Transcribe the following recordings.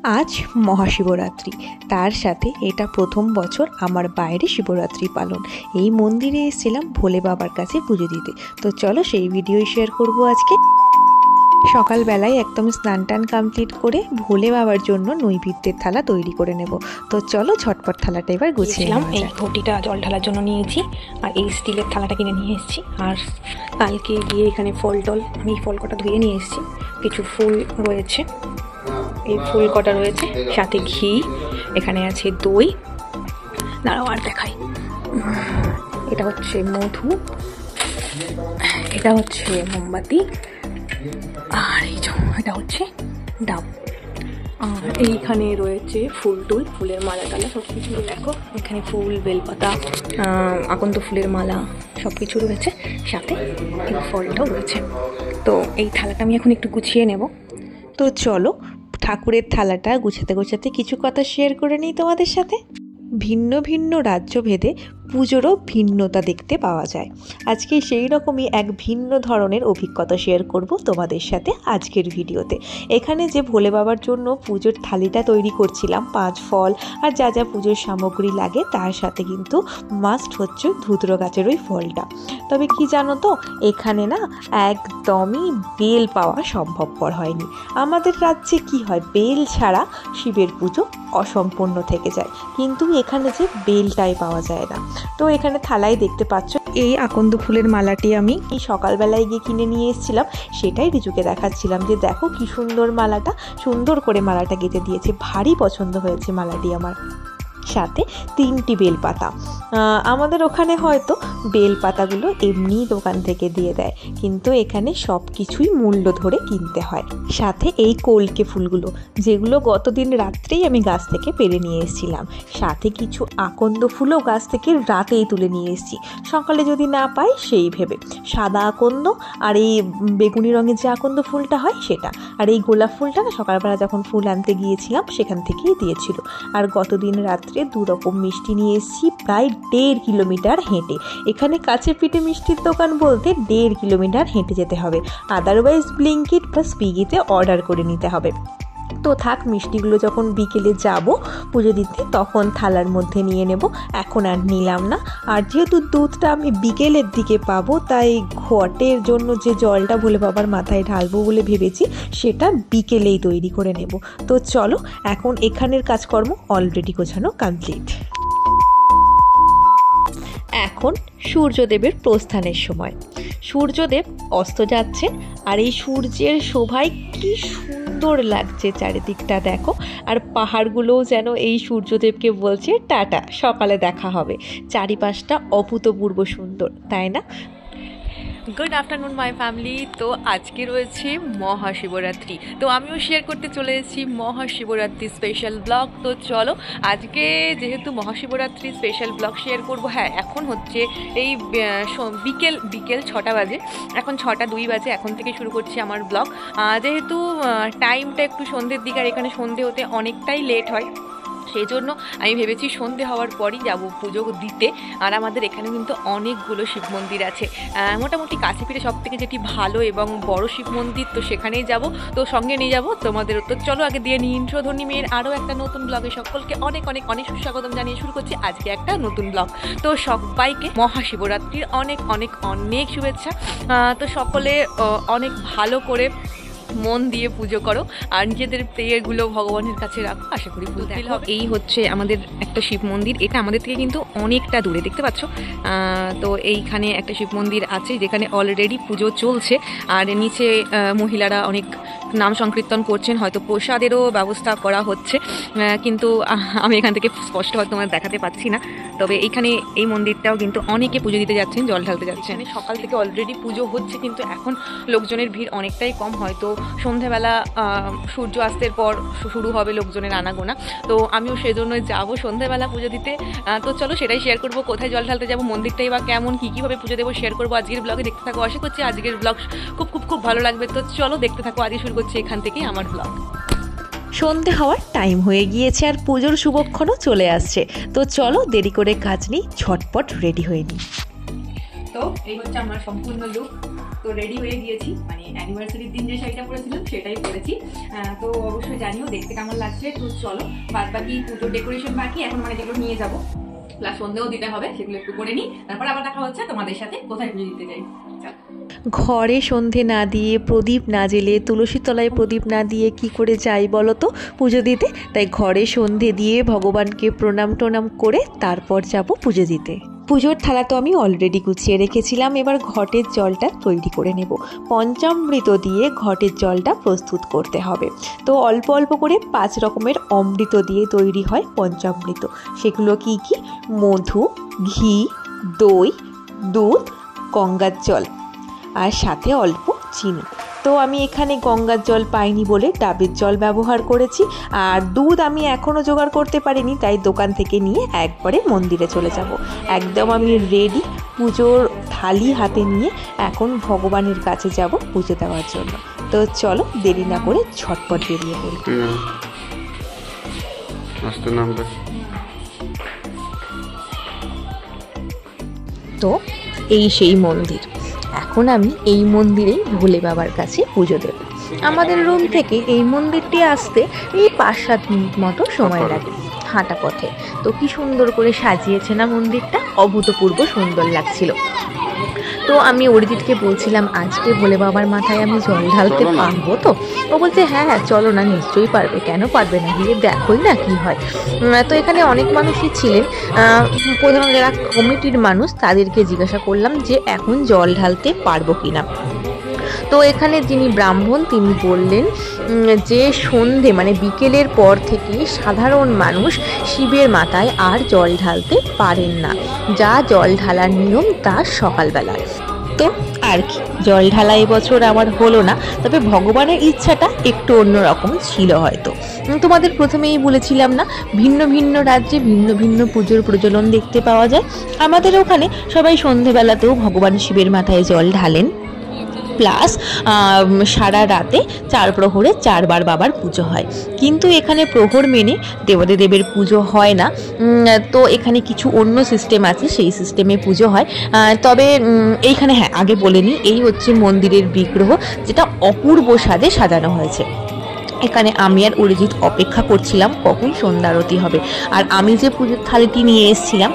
আজ মহাশিবরাত্রি, তার সাথে এটা প্রথম বছর আমার বাইরে শিবরাত্রি পালন। এই মন্দিরে এসেছিলাম ভোলে বাবার কাছে পুজো দিতে। তো চলো সেই ভিডিওই শেয়ার করব আজকে। সকালবেলায় একদম স্নান টান কমপ্লিট করে ভোলে বাবার জন্য নৈবেদ্যের থালা তৈরি করে নেব। তো চলো ঝটপট থালাটা এবার গুছিয়েছিলাম। এই ঘটিটা জল ঢালার জন্য নিয়েছি, আর এই স্টিলের থালাটা কিনে নিয়ে এসেছি। আর কালকে গিয়ে এখানে ফল টল, আমি ফল কটা ধুয়ে নিয়ে এসেছি। কিছু ফুল রয়েছে, এই ফুল কটা রয়েছে, সাথে ঘি, এখানে আছে দই, দাঁড়াও আর দেখাই। এটা হচ্ছে মধু, এটা হচ্ছে মোমবাতি, আর এই যে এটা হচ্ছে ডাব। আর এইখানে রয়েছে ফুল টুল, ফুলের মালা টালা সব কিছু। দেখো এখানে ফুল, বেলপাতা, আকন্দ ফুলের মালা সব কিছু রয়েছে, সাথে এই ফলটাও রয়েছে। তো এই থালাটা আমি এখন একটু গুছিয়ে নেব। তো চলো ঠাকুরের থালাটা গুছাতে গোছাতে কিছু কথা শেয়ার করে নিই তোমাদের সাথে। ভিন্ন ভিন্ন রাজ্যভেদে পুজোরও ভিন্নতা দেখতে পাওয়া যায়। আজকে সেই রকমই এক ভিন্ন ধরনের অভিজ্ঞতা শেয়ার করব তোমাদের সাথে আজকের ভিডিওতে। এখানে যে ভোলে বাবার জন্য পুজোর থালিটা তৈরি করছিলাম, 5 ফল আর যা যা পুজোর সামগ্রী লাগে, তার সাথে কিন্তু মাস্ট হচ্ছে ধুতরো গাছের ওই ফলটা। তবে কি জানো তো, এখানে না একদমই বেল পাওয়া সম্ভবপর হয়নি। আমাদের রাজ্যে কি হয়, বেল ছাড়া শিবের পুজো অসম্পূর্ণ থেকে যায়, কিন্তু এখানে যে বেলটাই পাওয়া যায় না। তো এখানে থালায় দেখতে পাচ্ছ এই আকন্দ ফুলের মালাটি আমি এই সকালবেলায় গিয়ে কিনে নিয়ে এসেছিলাম। সেটাই রিজুকে দেখাচ্ছিলাম যে দেখো কি সুন্দর মালাটা, সুন্দর করে মালাটা গেঁথে দিয়েছে, ভারী পছন্দ হয়েছে মালাটি আমার। সাথে 3টি বেলপাতা। আমাদের ওখানে হয়তো বেলপাতাগুলো এমনি দোকান থেকে দিয়ে দেয়, কিন্তু এখানে সব কিছুই মূল্য ধরে কিনতে হয়। সাথে এই কলকে ফুলগুলো, যেগুলো গতদিন রাত্রেই আমি গাছ থেকে পেরে নিয়ে এসেছিলাম। সাথে কিছু আকন্দ ফুলও গাছ থেকে রাতেই তুলে নিয়ে এসেছি, সকালে যদি না পাই সেই ভেবে। সাদা আকন্দ আর এই বেগুনি রঙের যে আকন্দ ফুলটা হয় সেটা, আর এই গোলাপ ফুলটা না সকালবেলা যখন ফুল আনতে গিয়েছিলাম সেখান থেকেই দিয়েছিল। আর গতদিন রাত্রে 2 রকম মিষ্টি নিয়ে এসেছি, প্রায় 1.5 কিলোমিটার হেঁটে। এখানে কাছে পিঠে মিষ্টির দোকান বলতে 1.5 কিলোমিটার হেঁটে যেতে হবে, আদারওয়াইজ ব্লিঙ্কিট বা স্পিগিতে অর্ডার করে নিতে হবে। তো থাক, মিষ্টিগুলো যখন বিকেলে যাব পুজো দিতে তখন থালার মধ্যে নিয়ে নেব, এখন আর নিলাম না। আর যেহেতু দুধটা আমি বিকেলের দিকে পাবো, তাই ঘটের জন্য যে জলটা ভোলে বাবার মাথায় ঢালবো বলে ভেবেছি, সেটা বিকেলেই তৈরি করে নেব। তো চলো, এখন এখানের কাজকর্ম অলরেডি গোছানো কমপ্লিট। এখন সূর্যদেবের প্রস্থানের সময়। সূর্যদেব অস্ত যাচ্ছে, আর এই সূর্যের শোভায় কি সুন্দর লাগছে চারিদিকটা দেখো। আর পাহাড়গুলোও যেন এই সূর্যদেবকে বলছে টাটা, সকালে দেখা হবে। চারিপাশটা অভূতপূর্ব সুন্দর, তাই না? Good afternoon my family. তো আজকে রয়েছে মহাশিবরাত্রি, তো আমিও শেয়ার করতে চলে এসেছি মহাশিবরাত্রি স্পেশাল ব্লগ। তো চলো আজকে যেহেতু মহাশিবরাত্রি স্পেশাল ব্লগ শেয়ার করব। হ্যাঁ, এখন হচ্ছে এই বিকেল 6টা বাজে, এখন 6টা 2 বাজে, এখন থেকে শুরু করছি আমার ব্লগ। যেহেতু টাইমটা একটু সন্ধ্যের দিকে, আর এখানে সন্ধে হতে অনেকটাই লেট হয়, সেই জন্য আমি ভেবেছি সন্ধে হওয়ার পরই যাব পুজো দিতে। আর আমাদের এখানে কিন্তু অনেকগুলো শিব মন্দির আছে, মোটামুটি কাছে পিঠে সব থেকে যেটি ভালো এবং বড় শিব মন্দির, তো সেখানেই যাব। তো সঙ্গে নিয়ে যাব তোমাদের। তো চলো আগে দিয়ে নিই ইন্ট্রো। ধর্নী মেয়ের আরও একটা নতুন ব্লগে সকলকে অনেক অনেক অনেক সুস্বাগতম জানিয়ে শুরু করছি আজকে একটা নতুন ব্লগ। তো সবাইকে মহাশিবরাত্রির অনেক অনেক অনেক শুভেচ্ছা। তো সকলে অনেক ভালো করে মন দিয়ে পুজো করো, আর নিজেদের প্রেয়ারগুলো ভগবানের কাছে রাখো, আশা করি ফুলফিল হবে। এই হচ্ছে আমাদের একটা শিব মন্দির, এটা আমাদের থেকে কিন্তু অনেকটা দূরে, দেখতে পাচ্ছ। তো এইখানে একটা শিব মন্দির আছে যেখানে অলরেডি পুজো চলছে, আর নিচে মহিলারা অনেক নাম সংকীর্তন করছেন, হয়তো প্রসাদেরও ব্যবস্থা করা হচ্ছে, কিন্তু আমি এখান থেকে স্পষ্ট হয়তো তোমার দেখাতে পাচ্ছি না। তবে এইখানে এই মন্দিরটাও কিন্তু অনেকে পুজো দিতে যাচ্ছেন, জল ঢালতে যাচ্ছেন। সকাল থেকে অলরেডি পুজো হচ্ছে, কিন্তু এখন লোকজনের ভিড় অনেকটাই কম, হয়তো সন্ধেবেলা সূর্য অস্তের পর শুরু হবে লোকজনের আনাগোনা। তো আমিও সেজন্য যাবো সন্ধেবেলা পুজো দিতে। তো চলো সেটাই শেয়ার করবো, কোথায় জল ঢালতে যাবো, মন্দিরটাই বা কেমন, কীভাবে পুজো দেবো শেয়ার করবো আজকের ব্লগে। দেখতে থাকো, আশা করছি আজকের ব্লগ খুব খুব খুব ভালো লাগবে। তো চলো দেখতে থাকো, আজকে শুরু করছি এখান থেকেই আমার ব্লগ। সন্ধে হওয়ার টাইম হয়ে গিয়েছে, আর পুজোর শুভক্ষণও চলে আসছে। তো চলো দেরি করে কাজ নেই, ঝটপট রেডি হয়ে নিই। তো এই হচ্ছে আমার সম্পূর্ণ লুক। তো রেডি হয়ে গিয়েছি, মানে অ্যানিভার্সারির দিন যে শাড়িটা পরেছিলাম সেটাই পরেছি। তো অবশ্যই জানিও দেখতে কেমন লাগছে। তো চলো, বাদ বাকি পুজোর ডেকোরেশন বাকি এখন, মানে যেগুলো নিয়ে যাবো প্লাস সন্ধ্যেও দিতে হবে, সেগুলো একটু করে নিই, তারপর আবার দেখা হচ্ছে তোমাদের সাথে কোথায় পুজো দিতে যাই। ঘরে সন্ধে না দিয়ে, প্রদীপ না জেলে, তুলসী তলায় প্রদীপ না দিয়ে কি করে যাই বলো তো পুজো দিতে? তাই ঘরে সন্ধে দিয়ে ভগবানকে প্রণাম টনাম করে তারপর যাব পুজো দিতে। পুজোর থালা তো আমি অলরেডি গুছিয়ে রেখেছিলাম, এবার ঘটের জলটা তৈরি করে নেব। পঞ্চামৃত দিয়ে ঘটের জলটা প্রস্তুত করতে হবে। তো অল্প অল্প করে 5 রকমের অমৃত দিয়ে তৈরি হয় পঞ্চামৃত। সেগুলো কি কি? মধু, ঘি, দই, দুধ, গঙ্গার জল আর সাথে অল্প চিনি। তো আমি এখানে গঙ্গার জল পাইনি বলে ডাবের জল ব্যবহার করেছি। আর দুধ আমি এখনও জোগাড় করতে পারিনি, তাই দোকান থেকে নিয়ে একবারে মন্দিরে চলে যাব। একদম আমি রেডি, পুজোর থালি হাতে নিয়ে এখন ভগবানের কাছে যাব পুজো দেওয়ার জন্য। তো চলো দেরি না করে ঝটপট বেরিয়ে পড়ি। তো এই সেই মন্দির। এখন আমি এই মন্দিরেই ভোলে বাবার কাছে পুজো দেব। আমাদের রুম থেকে এই মন্দিরটি আসতে এই 5-7 মিনিট মতো সময় লাগে হাঁটা পথে। তো কি সুন্দর করে সাজিয়েছে না মন্দিরটা, অভূতপূর্ব সুন্দর লাগছিল। তো আমি অরিজিৎকে বলছিলাম আজকে ভোলে বাবার মাথায় আমি জল ঢালতে পারবো তো? ও বলছে হ্যাঁ হ্যাঁ চলো না, নিশ্চয়ই পারবে, কেন পারবে না, গিয়ে দেখোই না কি হয়। তো এখানে অনেক মানুষই ছিলেন, প্রধান যারা কমিটির মানুষ তাদেরকে জিজ্ঞাসা করলাম যে এখন জল ঢালতে পারবো কিনা। তো এখানে যিনি ব্রাহ্মণ তিনি বললেন যে সন্ধে মানে বিকেলের পর থেকে সাধারণ মানুষ শিবের মাথায় আর জল ঢালতে পারেন না, যা জল ঢালার নিয়ম তা সকালবেলায়। তো আর কি, জল ঢালা এবছর আমার হলো না, তবে ভগবানের ইচ্ছাটা একটু অন্যরকম ছিল হয়তো। তোমাদের প্রথমেই বলেছিলাম না, ভিন্ন ভিন্ন রাজ্যে ভিন্ন ভিন্ন পুজোর প্রচলন দেখতে পাওয়া যায়। আমাদের ওখানে সবাই সন্ধেবেলাতেও ভগবান শিবের মাথায় জল ঢালেন, প্লাস সারা রাতে 4 প্রহরে 4 বার বাবার পুজো হয়। কিন্তু এখানে প্রহর মেনে দেবাদিদেবের পুজো হয় না। তো এখানে কিছু অন্য সিস্টেম আছে, সেই সিস্টেমে পুজো হয়। তবে এইখানে হ্যাঁ আগে বলে নিই, এই হচ্ছে মন্দিরের বিগ্রহ, যেটা অপূর্ব সাজে সাজানো হয়েছে। এখানে আমি আর অরিজিৎ অপেক্ষা করছিলাম কখন সন্ধ্যা আরতি হবে। আর আমি যে পুজোর থালিটি নিয়ে এসেছিলাম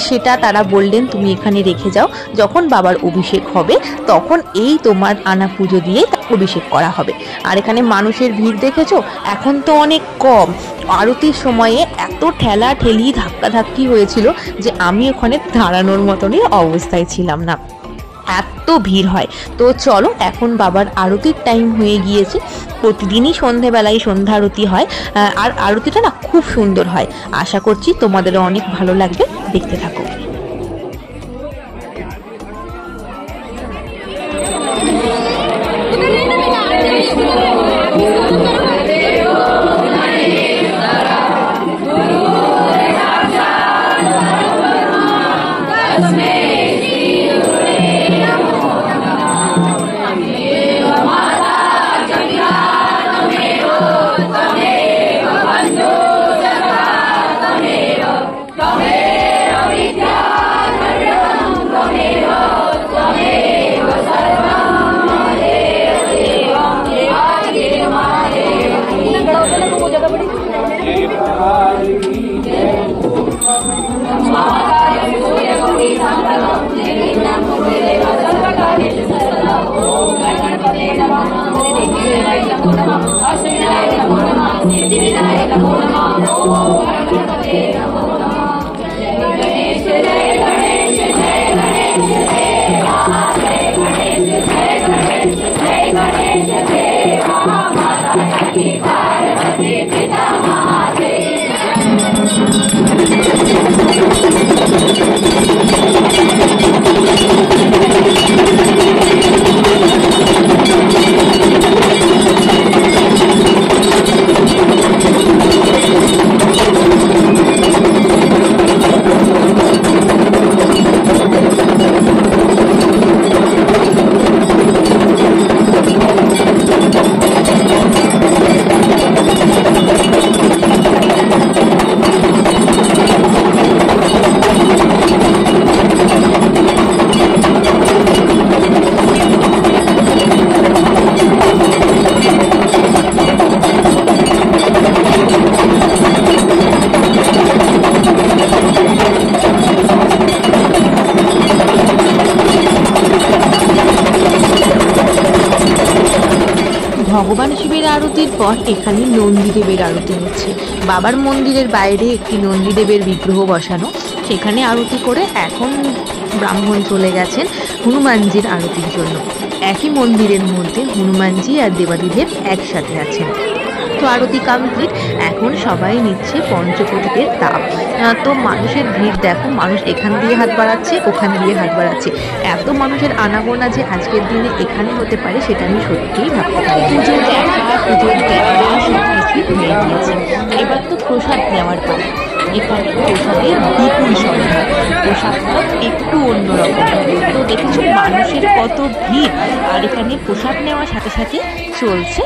সেটা তারা বললেন তুমি এখানে রেখে যাও, যখন বাবার অভিষেক হবে তখন এই তোমার আনা পুজো দিয়ে অভিষেক করা হবে। আর এখানে মানুষের ভিড় দেখেছো, এখন তো অনেক কম। আরতির সময়ে এত ঠেলা ঠেলি ধাক্কাধাক্কি হয়েছিল যে আমি ওখানে দাঁড়ানোর মতনই অবস্থায় ছিলাম না, এত ভিড় হয়। তো চলো এখন বাবার আরতির টাইম হয়ে গিয়েছে। প্রতিদিনই সন্ধেবেলায় সন্ধ্যা আরতি হয়, আর আরতিটা না খুব সুন্দর হয়। আশা করছি তোমাদেরও অনেক ভালো লাগবে, দেখতে থাকো। আরতির পর এখানে নন্দীদেবের আরতি হচ্ছে। বাবার মন্দিরের বাইরে একটি নন্দীদেবের বিগ্রহ বসানো, সেখানে আরতি করে এখন ব্রাহ্মণ চলে গেছেন হনুমানজির আরতির জন্য। একই মন্দিরের মধ্যে হনুমানজি আর দেবাদিদেব একসাথে আছেন। তো আরতি কমপ্লিট, এখন সবাই নিচ্ছে পঞ্চপ্রদীপের তাপ। তো মানুষের ভিড় দেখো, মানুষ এখান দিয়ে হাত বাড়াচ্ছে, ওখান দিয়ে হাত বাড়াচ্ছে। এত মানুষের আনাগোনা যে আজকের দিনে এখানে হতে পারে সেটা আমি সত্যিই ভাবতে পারি। পুজো দেখা, পুজোর দেখা সব কিছুই হয়ে গিয়েছে। এবার তো প্রসাদ নেওয়ার পালা। এখানে প্রসাদের বিপুল সংখ্যা, প্রসাদটা একটু অন্যরকম। তো দেখেছো মানুষের কত ভিড়, আর এখানে প্রসাদ নেওয়ার সাথে সাথে চলছে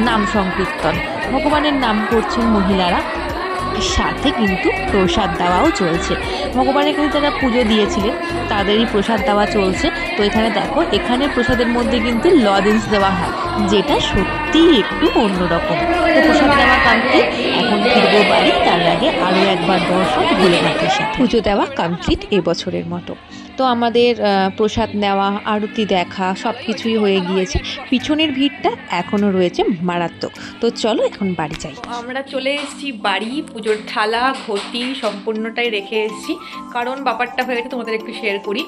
নাম সংকীর্তন, ভগবানের নাম করছেন মহিলারা, সাথে কিন্তু প্রসাদ দেওয়াও চলছে। ভগবানের কাছে যারা পুজো দিয়েছিলেন তাদেরই প্রসাদ দেওয়া চলছে। তো এখানে দেখো, এখানে প্রসাদের মধ্যে কিন্তু লজেন্স দেওয়া হয়, যেটা সত্যিই একটু অন্যরকম। তো প্রসাদ দেওয়া কমপ্লিট, এখন ফিরবো বাড়ি। তার আগে আরও একবার দর্শন ভোলেনাথের সাথে। পুজো দেওয়া কমপ্লিট এবছরের মতো। তো আমাদের প্রসাদ নেওয়া, আরতি দেখা সব কিছুই হয়ে গিয়েছে। পিছনের ভিড়টা এখনও রয়েছে মারাত্মক। তো চলো এখন বাড়ি যাই। আমরা চলে এসেছি বাড়ি। পুজোর থালা ঘটি সম্পূর্ণটাই রেখে এসেছি, কারণ ব্যাপারটা হয়ে গেছে তোমাদের একটু শেয়ার করি।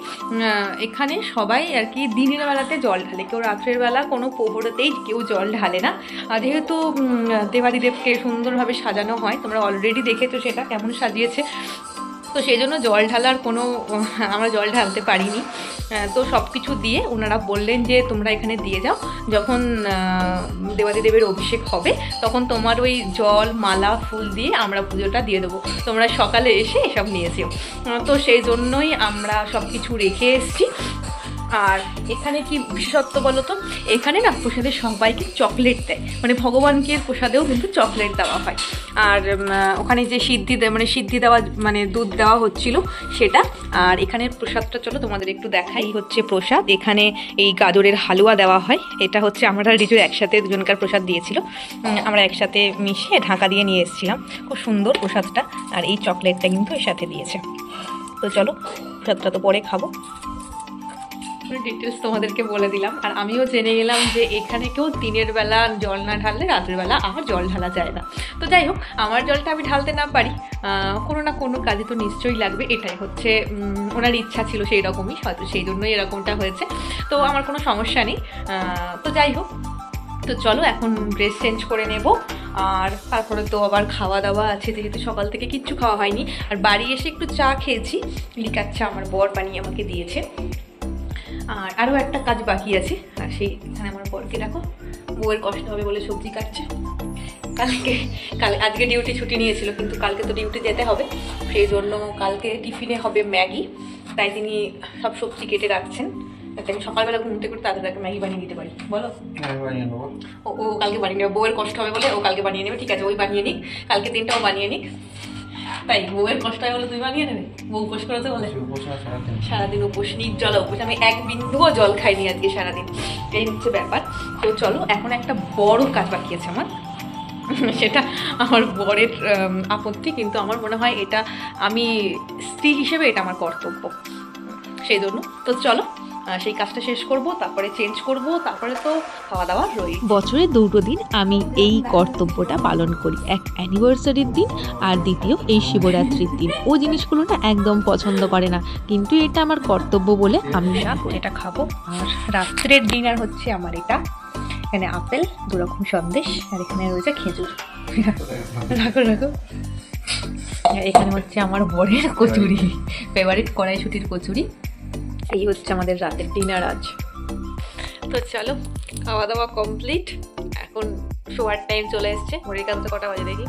এখানে সবাই আর কি দিনের বেলাতে জল ঢালে, কেউ রাত্রের বেলা কোনো প্রহরতেই কেউ জল ঢালে না। যেহেতু দেবাদিদেবকে সুন্দরভাবে সাজানো হয়, তোমরা অলরেডি দেখেছো সেটা কেমন সাজিয়েছে। তো সেই জন্য জল ঢালার কোনো আমরা জল ঢালতে পারিনি। তো সব কিছু দিয়ে ওনারা বললেন যে তোমরা এখানে দিয়ে যাও, যখন দেবাদিদেবের অভিষেক হবে তখন তোমার ওই জল মালা ফুল দিয়ে আমরা পুজোটা দিয়ে দেবো, তোমরা সকালে এসে এসব নিয়ে যেও। তো সেই জন্যই আমরা সব কিছু রেখে এসেছি। আর এখানে কি বিশেষত্ব বলো তো, এখানে না প্রসাদে সবাইকে চকলেট দেয়, মানে ভগবানকে প্রসাদেও কিন্তু চকলেট দেওয়া হয়। আর ওখানে যে সিদ্ধি দেওয়া মানে দুধ দেওয়া হচ্ছিল সেটা। আর এখানের প্রসাদটা চলো তোমাদের একটু দেখাই। হচ্ছে প্রসাদ, এখানে এই গাজরের হালুয়া দেওয়া হয়। এটা হচ্ছে আমরা রিজুর একসাথে দুজনকার প্রসাদ দিয়েছিল, আমরা একসাথে মিশিয়ে ঢাকা দিয়ে নিয়ে এসেছিলাম। খুব সুন্দর প্রসাদটা। আর এই চকলেটটা কিন্তু এর সাথে দিয়েছে। তো চলো প্রসাদটা তো পরে খাবো, ডিটেলস তোমাদেরকে বলে দিলাম। আর আমিও জেনে গেলাম যে এখানে কেউ দিনের বেলা জল না ঢাললে রাতের বেলা আর জল ঢালা যায় না। তো যাই হোক, আমার জলটা আমি ঢালতে না পারি, কোনো না কোনো কাজে তো নিশ্চয়ই লাগবে। এটাই হচ্ছে ওনার ইচ্ছা ছিল, সেই রকমই হয়তো সেই জন্যই এরকমটা হয়েছে। তো আমার কোনো সমস্যা নেই। তো যাই হোক, তো চলো এখন ড্রেস চেঞ্জ করে নেব। আর তারপরে তো আবার খাওয়া দাওয়া আছে, যেহেতু সকাল থেকে কিচ্ছু খাওয়া হয়নি। আর বাড়ি এসে একটু চা খেয়েছি, লিকার চা আমার বর বানিয়ে আমাকে দিয়েছে। আর আরও একটা কাজ বাকি আছে, আর সেইখানে আমার বরকে দেখো, বউয়ের কষ্ট হবে বলে সবজি কাটছে। আজকে ডিউটি ছুটি নিয়েছিল, কিন্তু কালকে তো ডিউটি যেতে হবে, সেই জন্য কালকে টিফিনে হবে ম্যাগি। তাই তিনি সব সবজি কেটে রাখছেন, যাতে আমি সকালবেলা ঘুম থেকে তাদের একটা ম্যাগি বানিয়ে দিতে পারি। বলো, ও কালকে বানিয়ে নেবে, বউয়ের কষ্ট হবে বলে ও কালকে বানিয়ে নেবে। ঠিক আছে, ওই বানিয়ে নিক, কালকে দিনটাও বানিয়ে নিক। তাই বউয়ের কষ্ট হয় বলে তুই বানিয়ে নেবে? বউ উপোস করতে বলে সারাদিন উপোস, নির্জলা উপোস। আমি এক বিন্দুও জল খাইনি আজকে সারাদিন, এই হচ্ছে ব্যাপার। তো চলো, এখন একটা বড় কাজ বাকি আছে আমার, সেটা আমার বরের আপত্তি, কিন্তু আমার মনে হয় এটা আমি স্ত্রী হিসেবে এটা আমার কর্তব্য, সেই জন্য। তো চলো সেই কাজটা শেষ করব, তারপরে চেঞ্জ করব, তারপরে তো খাওয়া দাওয়া রই। বছরে দুটো দিন আমি এই কর্তব্যটা পালন করি, এক অ্যানিভার্সারির দিন আর দ্বিতীয় এই শিবরাত্রির দিন। ও জিনিসগুলো না একদম পছন্দ করে না, কিন্তু এটা আমার কর্তব্য বলে আমি এটা খাবো। আর রাত্রের ডিনার হচ্ছে আমার এটা, এখানে আপেল, 2 রকম সন্দেশ, আর এখানে রয়েছে খেজুর। রাখো রাখো। এখানে হচ্ছে আমার বরের কচুরি, ফেভারিট কড়াইশুঁটির কচুরি। এই হচ্ছে আমাদের রাতের ডিনার আজ। তো চলো, খাওয়া দাওয়া কমপ্লিট, এখন শোয়ার টাইম চলে এসছে। ঘড়ির কাছে কটা বাজে দেখি,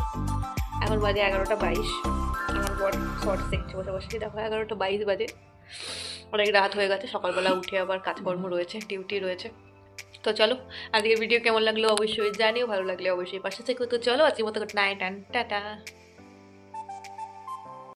এখন বাজে 11:22। আমার বর শর্টস দেখছে বসে বসে, দেখো 11:22 বাজে, অনেক রাত হয়ে গেছে। সকালবেলা উঠে আবার কাজকর্ম রয়েছে, ডিউটি রয়েছে। তো চলো, আজকের ভিডিও কেমন লাগলো অবশ্যই জানিও, ভালো লাগলে অবশ্যই পাশে থেকো। তো চলো, আজকের মতো গুড নাইট অ্যান্ড টাটা।